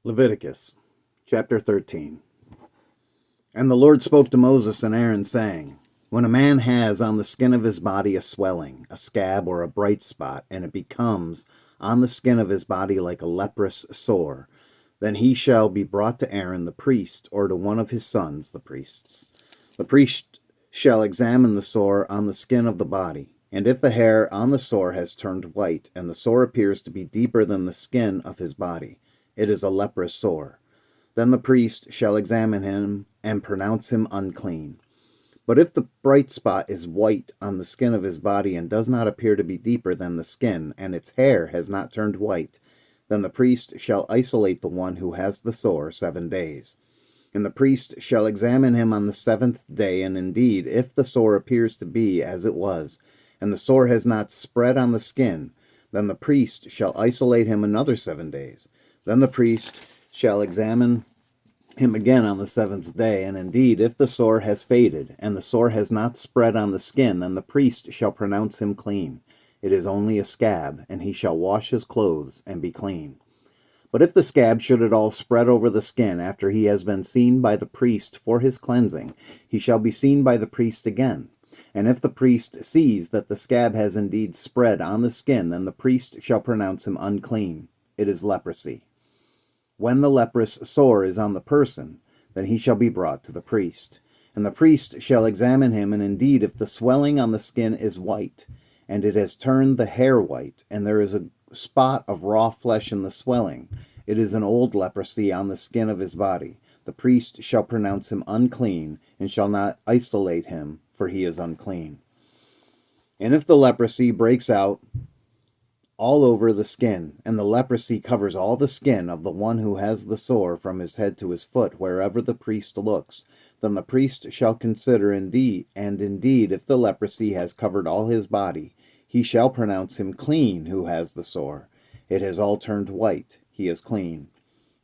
Leviticus chapter 13. And the Lord spoke to Moses and Aaron, saying, When a man has on the skin of his body a swelling, a scab, or a bright spot, and it becomes on the skin of his body like a leprous sore, then he shall be brought to Aaron the priest, or to one of his sons the priests. The priest shall examine the sore on the skin of the body, and if the hair on the sore has turned white, and the sore appears to be deeper than the skin of his body, it is a leprous sore. Then the priest shall examine him and pronounce him unclean. But if the bright spot is white on the skin of his body and does not appear to be deeper than the skin, and its hair has not turned white, then the priest shall isolate the one who has the sore 7 days. And the priest shall examine him on the 7th day, and indeed, if the sore appears to be as it was, and the sore has not spread on the skin, then the priest shall isolate him another 7 days. Then the priest shall examine him again on the 7th day, and indeed, if the sore has faded, and the sore has not spread on the skin, then the priest shall pronounce him clean. It is only a scab, and he shall wash his clothes and be clean. But if the scab should at all spread over the skin after he has been seen by the priest for his cleansing, he shall be seen by the priest again. And if the priest sees that the scab has indeed spread on the skin, then the priest shall pronounce him unclean. It is leprosy. When the leprous sore is on the person, then he shall be brought to the priest. And the priest shall examine him, and indeed, if the swelling on the skin is white, and it has turned the hair white, and there is a spot of raw flesh in the swelling, it is an old leprosy on the skin of his body. The priest shall pronounce him unclean, and shall not isolate him, for he is unclean. And if the leprosy breaks out all over the skin, and the leprosy covers all the skin of the one who has the sore from his head to his foot, wherever the priest looks, then the priest shall consider indeed, and indeed, if the leprosy has covered all his body, he shall pronounce him clean who has the sore. It has all turned white, he is clean.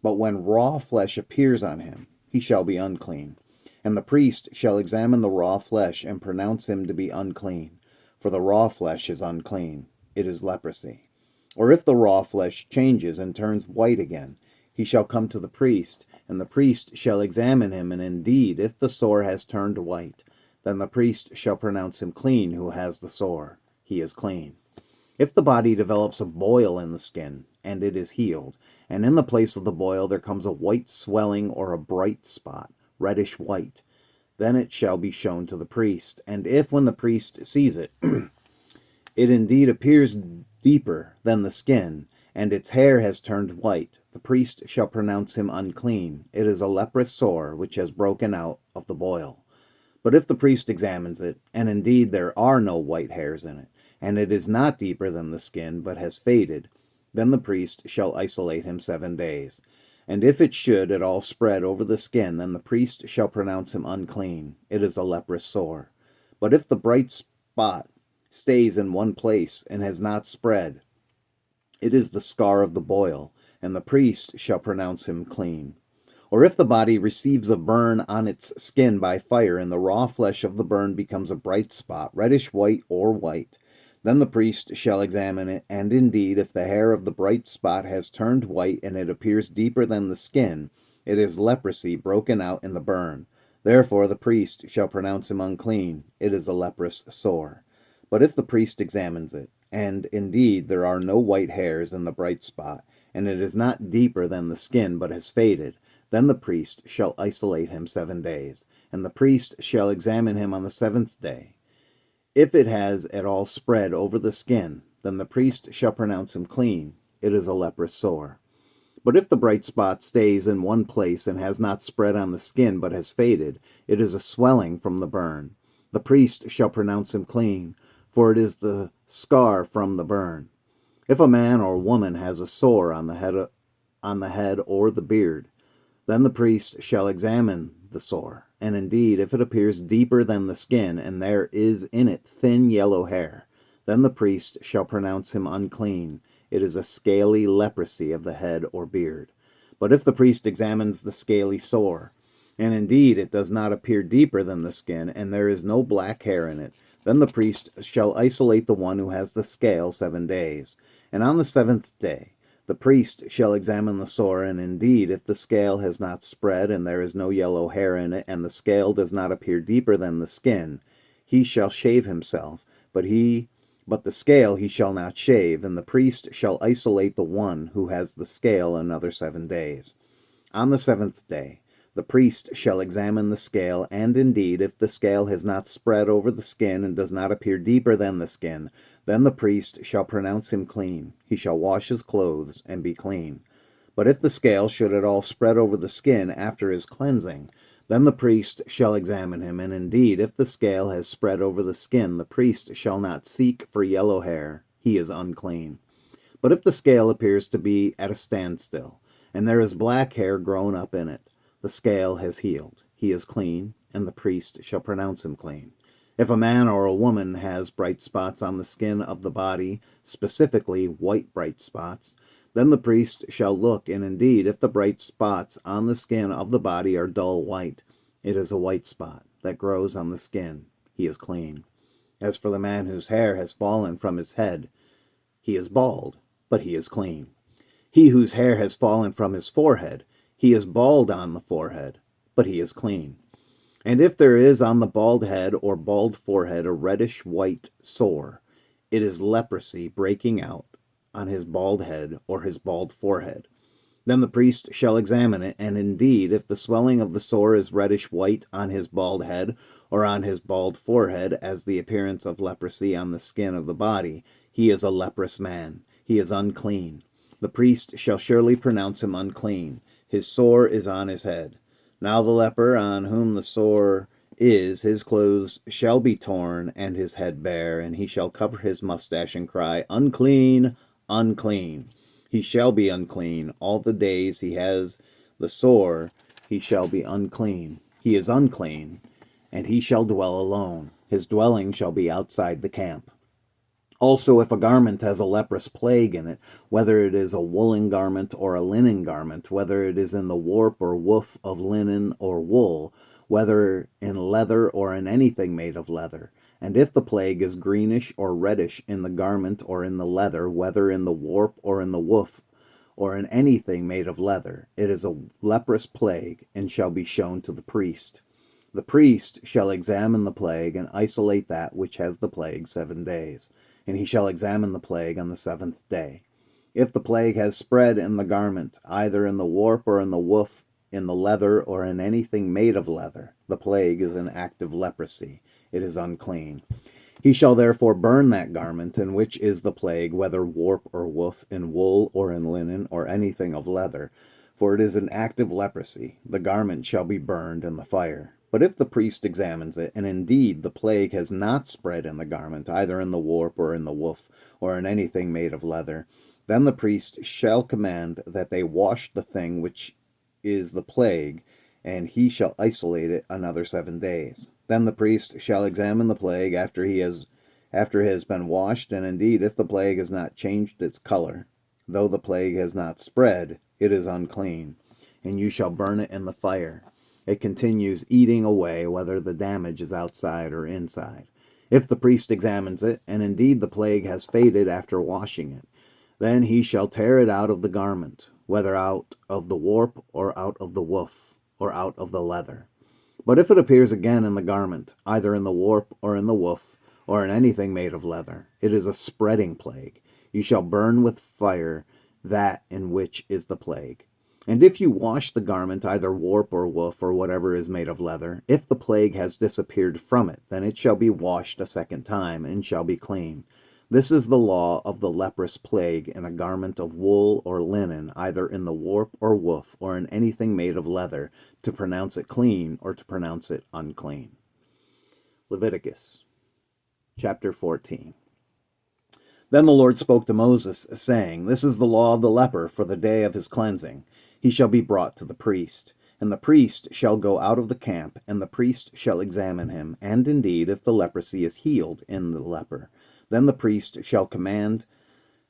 But when raw flesh appears on him, he shall be unclean. And the priest shall examine the raw flesh and pronounce him to be unclean, for the raw flesh is unclean. It is leprosy. Or if the raw flesh changes and turns white again, he shall come to the priest, and the priest shall examine him, and indeed, if the sore has turned white, then the priest shall pronounce him clean who has the sore. He is clean. If the body develops a boil in the skin, and it is healed, and in the place of the boil there comes a white swelling or a bright spot, reddish white, then it shall be shown to the priest. And if, when the priest sees it, it indeed appears deeper than the skin, and its hair has turned white, the priest shall pronounce him unclean. It is a leprous sore which has broken out of the boil. But if the priest examines it, and indeed there are no white hairs in it, and it is not deeper than the skin, but has faded, then the priest shall isolate him 7 days. And if it should at all spread over the skin, then the priest shall pronounce him unclean. It is a leprous sore. But if the bright spot stays in one place and has not spread, it is the scar of the boil, and the priest shall pronounce him clean. Or if the body receives a burn on its skin by fire, and the raw flesh of the burn becomes a bright spot, reddish white or white, then the priest shall examine it, and indeed, if the hair of the bright spot has turned white, and it appears deeper than the skin, it is leprosy broken out in the burn. Therefore the priest shall pronounce him unclean. It is a leprous sore. But if the priest examines it, and indeed there are no white hairs in the bright spot, and it is not deeper than the skin, but has faded, then the priest shall isolate him 7 days, and the priest shall examine him on the 7th day. If it has at all spread over the skin, then the priest shall pronounce him clean. It is a leprous sore. But if the bright spot stays in one place and has not spread on the skin, but has faded, it is a swelling from the burn. The priest shall pronounce him clean, for it is the scar from the burn. If a man or woman has a sore on the head or the beard, then the priest shall examine the sore, and indeed, if it appears deeper than the skin, and there is in it thin yellow hair, then the priest shall pronounce him unclean. It is a scaly leprosy of the head or beard. But if the priest examines the scaly sore, and indeed it does not appear deeper than the skin, and there is no black hair in it, then the priest shall isolate the one who has the scale 7 days. And on the 7th day The priest shall examine the sore, and indeed, if the scale has not spread, and there is no yellow hair in it, and the scale does not appear deeper than the skin, he shall shave himself, but the scale he shall not shave, and the priest shall isolate the one who has the scale another 7 days. On the 7th day, the priest shall examine the scale, and indeed, if the scale has not spread over the skin and does not appear deeper than the skin, then the priest shall pronounce him clean. He shall wash his clothes and be clean. But if the scale should at all spread over the skin after his cleansing, then the priest shall examine him, and indeed, if the scale has spread over the skin, the priest shall not seek for yellow hair. He is unclean. But if the scale appears to be at a standstill, and there is black hair grown up in it, the scale has healed. He is clean, and the priest shall pronounce him clean. If a man or a woman has bright spots on the skin of the body, specifically white bright spots, then the priest shall look, and indeed, if the bright spots on the skin of the body are dull white, it is a white spot that grows on the skin. He is clean. As for the man whose hair has fallen from his head, he is bald, but he is clean. He whose hair has fallen from his forehead, he is bald on the forehead, but he is clean. And if there is on the bald head or bald forehead a reddish white sore, it is leprosy breaking out on his bald head or his bald forehead. Then the priest shall examine it, and indeed, if the swelling of the sore is reddish white on his bald head or on his bald forehead, as the appearance of leprosy on the skin of the body, he is a leprous man. He is unclean. The priest shall surely pronounce him unclean. His sore is on his head. Now the leper on whom the sore is, his clothes shall be torn, and his head bare, and he shall cover his mustache and cry, Unclean, unclean. He shall be unclean. All the days he has the sore, he shall be unclean. He is unclean, and he shall dwell alone. His dwelling shall be outside the camp. Also, if a garment has a leprous plague in it, whether it is a woolen garment or a linen garment, whether it is in the warp or woof of linen or wool, whether in leather or in anything made of leather, and if the plague is greenish or reddish in the garment or in the leather, whether in the warp or in the woof, or in anything made of leather, it is a leprous plague, and shall be shown to the priest. The priest shall examine the plague, and isolate that which has the plague 7 days. And he shall examine the plague on the 7th day. If the plague has spread in the garment, either in the warp or in the woof, in the leather or in anything made of leather, the plague is an active leprosy. It is unclean. He shall therefore burn that garment in which is the plague, whether warp or woof, in wool or in linen or anything of leather, for it is an active leprosy. The garment shall be burned in the fire. But if the priest examines it, and indeed the plague has not spread in the garment, either in the warp or in the woof, or in anything made of leather, then the priest shall command that they wash the thing which is the plague, and he shall isolate it another 7 days. Then the priest shall examine the plague after it has been washed, and indeed if the plague has not changed its color, though the plague has not spread, it is unclean, and you shall burn it in the fire. It continues eating away, whether the damage is outside or inside. If the priest examines it, and indeed the plague has faded after washing it, then he shall tear it out of the garment, whether out of the warp or out of the woof or out of the leather. But if it appears again in the garment, either in the warp or in the woof, or in anything made of leather, it is a spreading plague. You shall burn with fire that in which is the plague. And if you wash the garment, either warp or woof, or whatever is made of leather, if the plague has disappeared from it, then it shall be washed a 2nd time, and shall be clean. This is the law of the leprous plague in a garment of wool or linen, either in the warp or woof, or in anything made of leather, to pronounce it clean or to pronounce it unclean. Leviticus chapter 14. Then the Lord spoke to Moses, saying, This is the law of the leper for the day of his cleansing. He shall be brought to the priest, and the priest shall go out of the camp, and the priest shall examine him, and indeed, if the leprosy is healed in the leper, then the priest shall command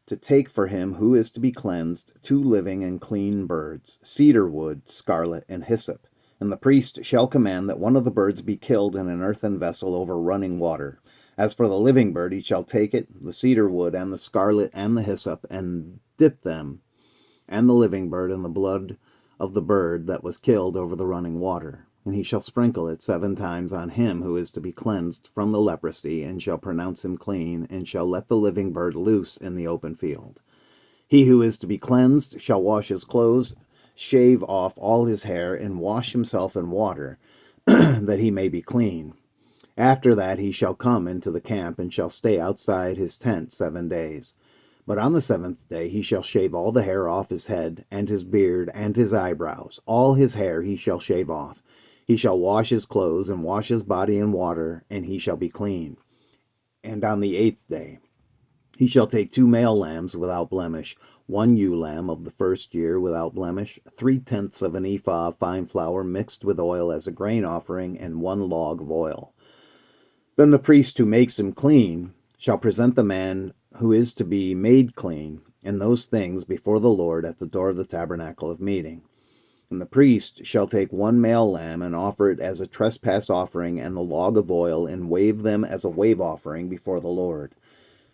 to take for him who is to be cleansed 2 living and clean birds, cedar wood, scarlet, and hyssop. And the priest shall command that one of the birds be killed in an earthen vessel over running water. As for the living bird, he shall take it, the cedar wood, and the scarlet, and the hyssop, and dip them and the living bird, and the blood of the bird that was killed over the running water. And he shall sprinkle it 7 times on him who is to be cleansed from the leprosy, and shall pronounce him clean, and shall let the living bird loose in the open field. He who is to be cleansed shall wash his clothes, shave off all his hair, and wash himself in water, that he may be clean. After that he shall come into the camp, and shall stay outside his tent 7 days. But on the 7th day he shall shave all the hair off his head, and his beard, and his eyebrows. All his hair he shall shave off. He shall wash his clothes, and wash his body in water, and he shall be clean. And on the 8th day he shall take 2 male lambs without blemish, 1 ewe lamb of the first year without blemish, 3/10 of an ephah of fine flour mixed with oil as a grain offering, and 1 log of oil. Then the priest who makes him clean shall present the man who is to be made clean and those things before the Lord at the door of the tabernacle of meeting. And the priest shall take 1 male lamb and offer it as a trespass offering, and the log of oil, and wave them as a wave offering before the Lord.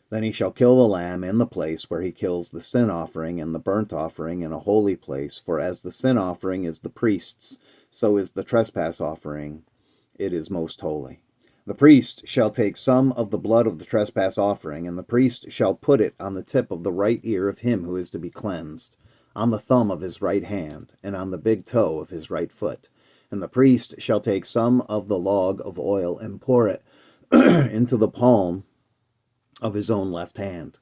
Then he shall kill the lamb in the place where he kills the sin offering and the burnt offering in a holy place, for as the sin offering is the priest's, so is the trespass offering, it is most holy. The priest shall take some of the blood of the trespass offering, and the priest shall put it on the tip of the right ear of him who is to be cleansed, on the thumb of his right hand, and on the big toe of his right foot. And the priest shall take some of the log of oil and pour it into the palm of his own left hand.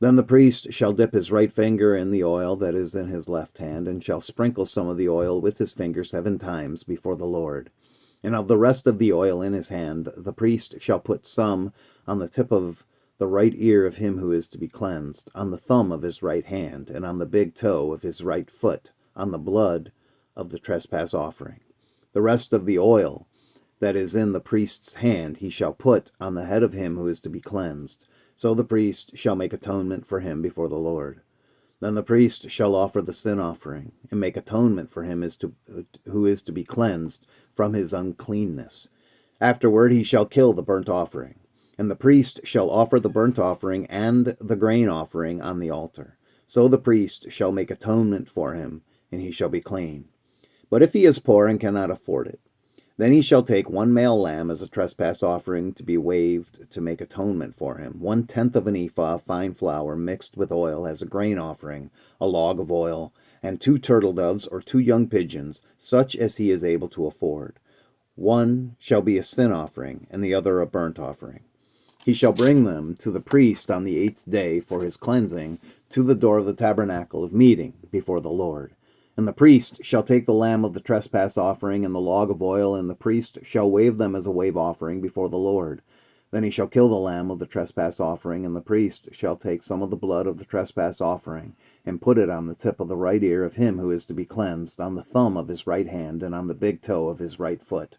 Then the priest shall dip his right finger in the oil that is in his left hand, and shall sprinkle some of the oil with his finger 7 times before the Lord. And of the rest of the oil in his hand, the priest shall put some on the tip of the right ear of him who is to be cleansed, on the thumb of his right hand, and on the big toe of his right foot, on the blood of the trespass offering. The rest of the oil that is in the priest's hand he shall put on the head of him who is to be cleansed. So the priest shall make atonement for him before the Lord. Then the priest shall offer the sin offering, and make atonement for him who is to be cleansed from his uncleanness. Afterward he shall kill the burnt offering. And the priest shall offer the burnt offering and the grain offering on the altar. So the priest shall make atonement for him, and he shall be clean. But if he is poor and cannot afford it, then he shall take 1 male lamb as a trespass offering to be waved to make atonement for him, 1/10 of an ephah of fine flour mixed with oil as a grain offering, a log of oil, and 2 turtle doves or 2 young pigeons, such as he is able to afford. One shall be a sin offering, and the other a burnt offering. He shall bring them to the priest on the 8th day for his cleansing to the door of the tabernacle of meeting before the Lord. And the priest shall take the lamb of the trespass offering and the log of oil, and the priest shall wave them as a wave offering before the Lord. Then he shall kill the lamb of the trespass offering, and the priest shall take some of the blood of the trespass offering, and put it on the tip of the right ear of him who is to be cleansed, on the thumb of his right hand, and on the big toe of his right foot.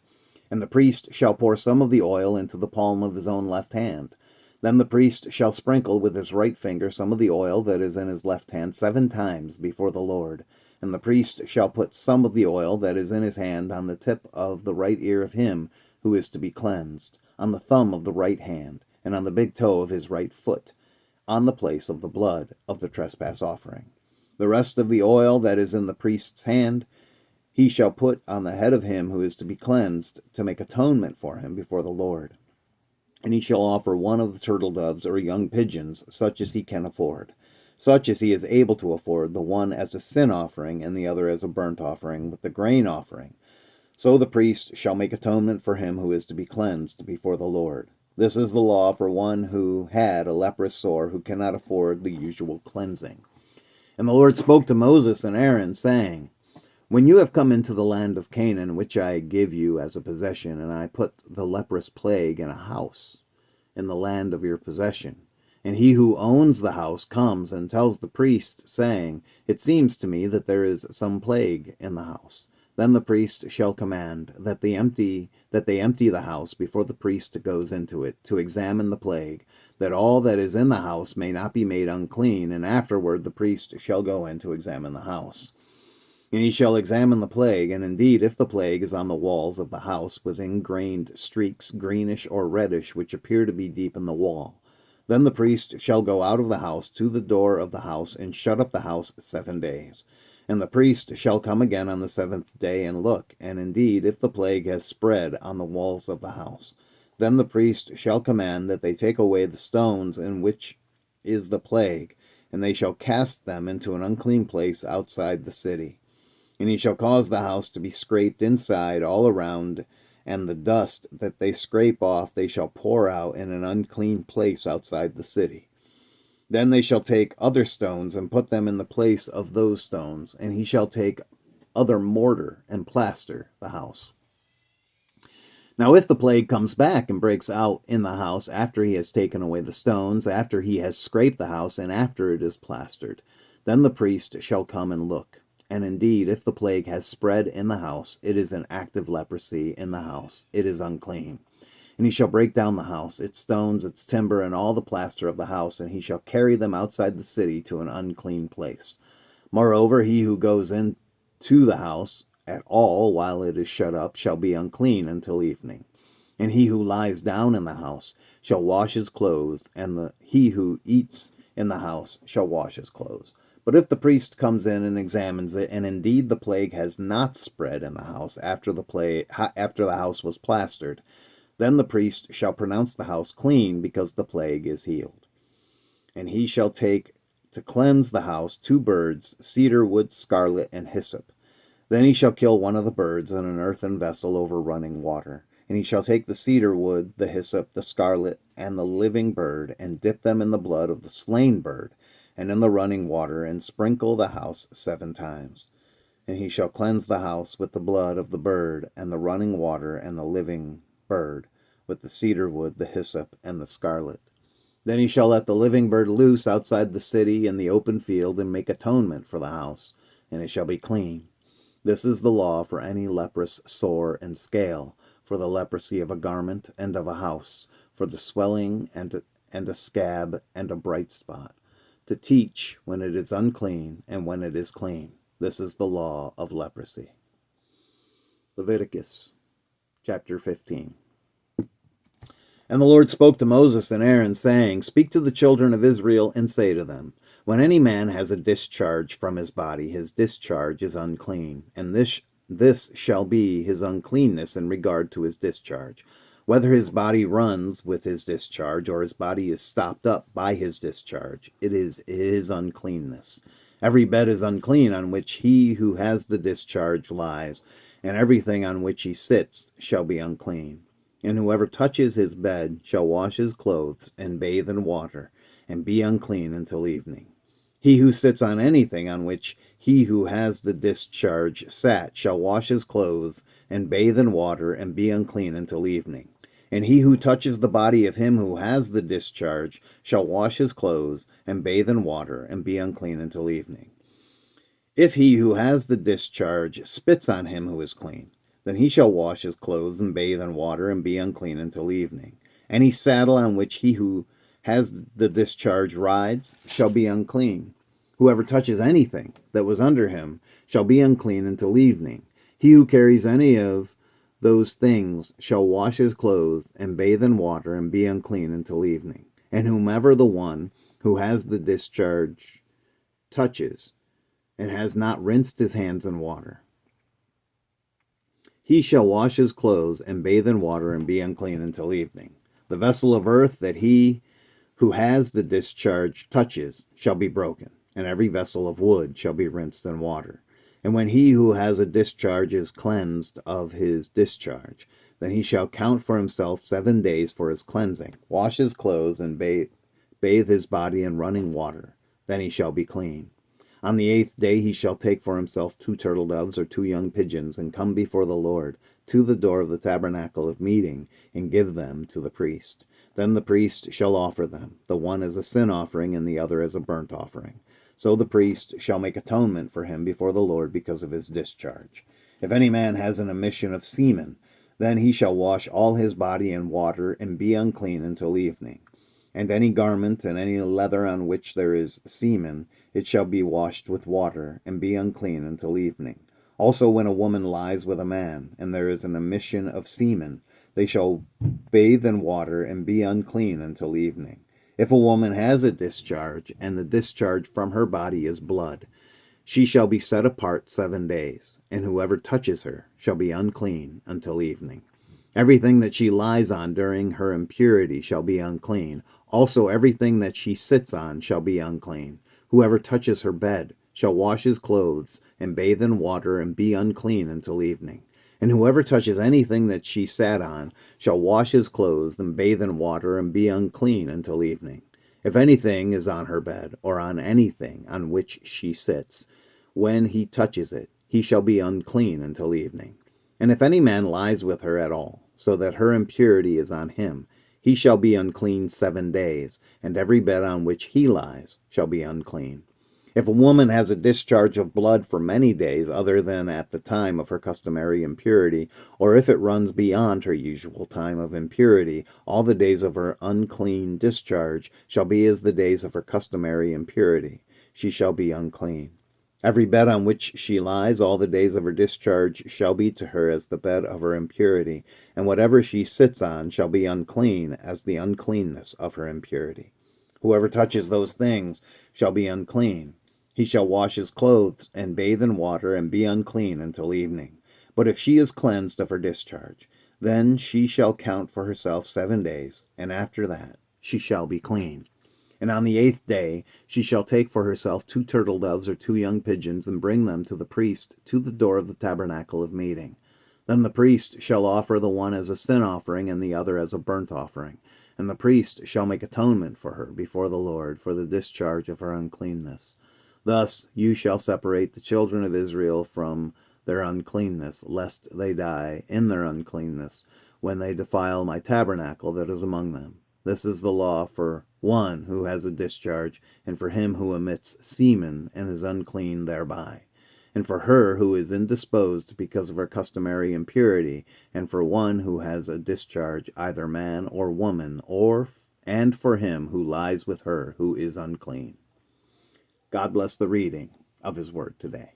And the priest shall pour some of the oil into the palm of his own left hand. Then the priest shall sprinkle with his right finger some of the oil that is in his left hand 7 times before the Lord. And the priest shall put some of the oil that is in his hand on the tip of the right ear of him who is to be cleansed, on the thumb of the right hand, and on the big toe of his right foot, on the place of the blood of the trespass offering. The rest of the oil that is in the priest's hand he shall put on the head of him who is to be cleansed, to make atonement for him before the Lord. And he shall offer 1 of the turtle doves or young pigeons, such as he can afford, such as he is able to afford, the one as a sin offering and the other as a burnt offering with the grain offering. So the priest shall make atonement for him who is to be cleansed before the Lord. This is the law for one who had a leprous sore, who cannot afford the usual cleansing. And the Lord spoke to Moses and Aaron, saying, When you have come into the land of Canaan, which I give you as a possession, and I put the leprous plague in a house in the land of your possession, and he who owns the house comes and tells the priest, saying, It seems to me that there is some plague in the house. Then the priest shall command that they empty the house before the priest goes into it, to examine the plague, that all that is in the house may not be made unclean, and afterward the priest shall go in to examine the house. And he shall examine the plague, and indeed, if the plague is on the walls of the house, with ingrained streaks, greenish or reddish, which appear to be deep in the wall, Then the priest shall go out of the house to the door of the house, and shut up the house 7 days. And the priest shall come again on the 7th day and look, and indeed, if the plague has spread on the walls of the house, then the priest shall command that they take away the stones in which is the plague, and they shall cast them into an unclean place outside the city. And he shall cause the house to be scraped inside all around, and the dust that they scrape off they shall pour out in an unclean place outside the city. Then they shall take other stones and put them in the place of those stones, and he shall take other mortar and plaster the house. Now if the plague comes back and breaks out in the house after he has taken away the stones, after he has scraped the house, and after it is plastered, then the priest shall come and look. And indeed, if the plague has spread in the house, it is an active leprosy in the house. It is unclean. And he shall break down the house, its stones, its timber, and all the plaster of the house, and he shall carry them outside the city to an unclean place. Moreover, he who goes into the house at all while it is shut up shall be unclean until evening. And he who lies down in the house shall wash his clothes, and he who eats in the house shall wash his clothes. But if the priest comes in and examines it, and indeed the plague has not spread in the house after the house was plastered, then the priest shall pronounce the house clean, because the plague is healed. And he shall take to cleanse the house 2 birds, cedar wood, scarlet, and hyssop. Then he shall kill one of the birds in an earthen vessel over running water. And he shall take the cedar wood, the hyssop, the scarlet, and the living bird, and dip them in the blood of the slain bird, and in the running water, and sprinkle the house 7 times. And he shall cleanse the house with the blood of the bird, and the running water, and the living bird, with the cedar wood, the hyssop, and the scarlet. Then he shall let the living bird loose outside the city in the open field, and make atonement for the house, and it shall be clean. This is the law for any leprous sore and scale, for the leprosy of a garment and of a house, for the swelling and a scab and a bright spot, to teach when it is unclean and when it is clean. This is the law of leprosy. Leviticus chapter 15. And the Lord spoke to Moses and Aaron, saying, Speak to the children of Israel, and say to them, When any man has a discharge from his body, his discharge is unclean, and this shall be his uncleanness in regard to his discharge. Whether his body runs with his discharge, or his body is stopped up by his discharge, it is his uncleanness. Every bed is unclean on which he who has the discharge lies, and everything on which he sits shall be unclean. And whoever touches his bed shall wash his clothes, and bathe in water, and be unclean until evening. He who sits on anything on which he who has the discharge sat shall wash his clothes, and bathe in water, and be unclean until evening. And he who touches the body of him who has the discharge shall wash his clothes, and bathe in water, and be unclean until evening. If he who has the discharge spits on him who is clean, then he shall wash his clothes, and bathe in water, and be unclean until evening. Any saddle on which he who has the discharge rides shall be unclean. Whoever touches anything that was under him shall be unclean until evening. He who carries any of those things shall wash his clothes, and bathe in water, and be unclean until evening. And whomever the one who has the discharge touches, and has not rinsed his hands in water, he shall wash his clothes, and bathe in water, and be unclean until evening. The vessel of earth that he who has the discharge touches shall be broken, and every vessel of wood shall be rinsed in water. And when he who has a discharge is cleansed of his discharge, then he shall count for himself 7 days for his cleansing, wash his clothes, and bathe his body in running water. Then he shall be clean. On the 8th day he shall take for himself 2 turtle doves or 2 young pigeons, and come before the Lord to the door of the tabernacle of meeting, and give them to the priest. Then the priest shall offer them, the one as a sin offering, and the other as a burnt offering. So the priest shall make atonement for him before the Lord because of his discharge. If any man has an emission of semen, then he shall wash all his body in water, and be unclean until evening. And any garment and any leather on which there is semen, it shall be washed with water, and be unclean until evening. Also when a woman lies with a man, and there is an emission of semen, they shall bathe in water, and be unclean until evening. If a woman has a discharge, and the discharge from her body is blood, she shall be set apart 7 days, and whoever touches her shall be unclean until evening. Everything that she lies on during her impurity shall be unclean. Also everything that she sits on shall be unclean. Whoever touches her bed shall wash his clothes and bathe in water and be unclean until evening. And whoever touches anything that she sat on shall wash his clothes and bathe in water and be unclean until evening. If anything is on her bed, or on anything on which she sits, when he touches it, he shall be unclean until evening. And if any man lies with her at all, so that her impurity is on him, he shall be unclean 7 days, and every bed on which he lies shall be unclean. If a woman has a discharge of blood for many days other than at the time of her customary impurity, or if it runs beyond her usual time of impurity, all the days of her unclean discharge shall be as the days of her customary impurity. She shall be unclean. Every bed on which she lies all the days of her discharge shall be to her as the bed of her impurity, and whatever she sits on shall be unclean as the uncleanness of her impurity. Whoever touches those things shall be unclean. He shall wash his clothes and bathe in water and be unclean until evening. But if she is cleansed of her discharge, then she shall count for herself 7 days, and after that she shall be clean. And on the 8th day she shall take for herself 2 turtle doves or 2 young pigeons, and bring them to the priest to the door of the tabernacle of meeting. Then the priest shall offer the one as a sin offering and the other as a burnt offering. And the priest shall make atonement for her before the Lord for the discharge of her uncleanness. Thus you shall separate the children of Israel from their uncleanness, lest they die in their uncleanness when they defile my tabernacle that is among them. This is the law for one who has a discharge, and for him who emits semen and is unclean thereby, and for her who is indisposed because of her customary impurity, and for one who has a discharge, either man or woman, and for him who lies with her who is unclean. God bless the reading of his word today.